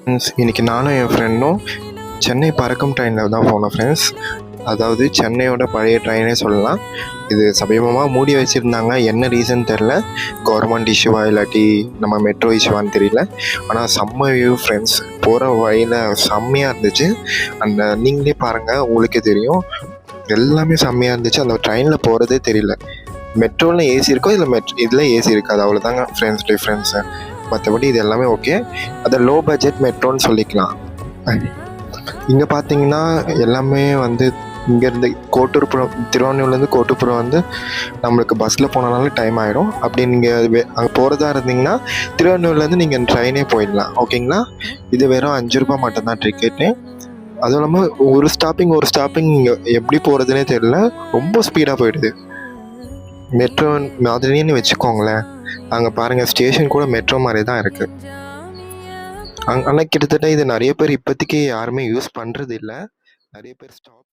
Friends, இன்னைக்கு நானும் என் ஃப்ரெண்டும் சென்னை பறக்கும் ட்ரெயினில் தான் போனோம் ஃப்ரெண்ட்ஸ். அதாவது சென்னையோட பழைய ட்ரெயினே சொல்லலாம். இது சமீபமாக மூடி வச்சுருந்தாங்க. என்ன ரீசன் தெரில. கவர்மெண்ட் இஷ்யூவா இல்லாட்டி நம்ம மெட்ரோ இஷ்யூவான்னு தெரியல. ஆனால் செம்ம வியூ ஃப்ரெண்ட்ஸ். போகிற வழியில் செம்மையாக இருந்துச்சு. அந்த நீங்களே பாருங்கள், உங்களுக்கே தெரியும். எல்லாமே செம்மையாக இருந்துச்சு. அந்த ட்ரெயினில் போகிறதே தெரியல. மெட்ரோவில் ஏசி இருக்கும், இதில் ஏசி இருக்காது. அவ்வளோதாங்க ஃப்ரெண்ட்ஸ் டிஃப்ரென்ஸு. மற்றபடி இது எல்லாமே ஓகே. அதை லோ பட்ஜெட் மெட்ரோன்னு சொல்லிக்கலாம். இங்கே பார்த்தீங்கன்னா எல்லாமே வந்து இங்கேருந்து கோட்டூர்புரம், திருவான்மியூர்லேருந்து கோட்டூர்புரம் வந்து நம்மளுக்கு பஸ்ஸில் போனனால டைம் ஆகிடும். அப்படி நீங்கள் அங்கே போகிறதா இருந்தீங்கன்னா திருவான்மியூர்லேருந்து நீங்கள் ட்ரெயினே போயிடலாம். ஓகேங்களா? இது வெறும் 5 ரூபா மட்டும்தான் டிக்கெட்டு. அதுவும் இல்லாமல் ஒரு ஸ்டாப்பிங் இங்கே எப்படி போகிறதுனே தெரியல. ரொம்ப ஸ்பீடாக போயிடுது. மெட்ரோ மாதிரின்னு வச்சுக்கோங்களேன். அங்கே பாருங்கள், ஸ்டேஷன் கூட மெட்ரோ மாதிரி தான் இருக்குது. ஆனால் கிட்டத்தட்ட இது நிறைய பேர் இப்போதைக்கு யாருமே யூஸ் பண்ணுறது இல்லை. நிறைய பேர் ஸ்டாப்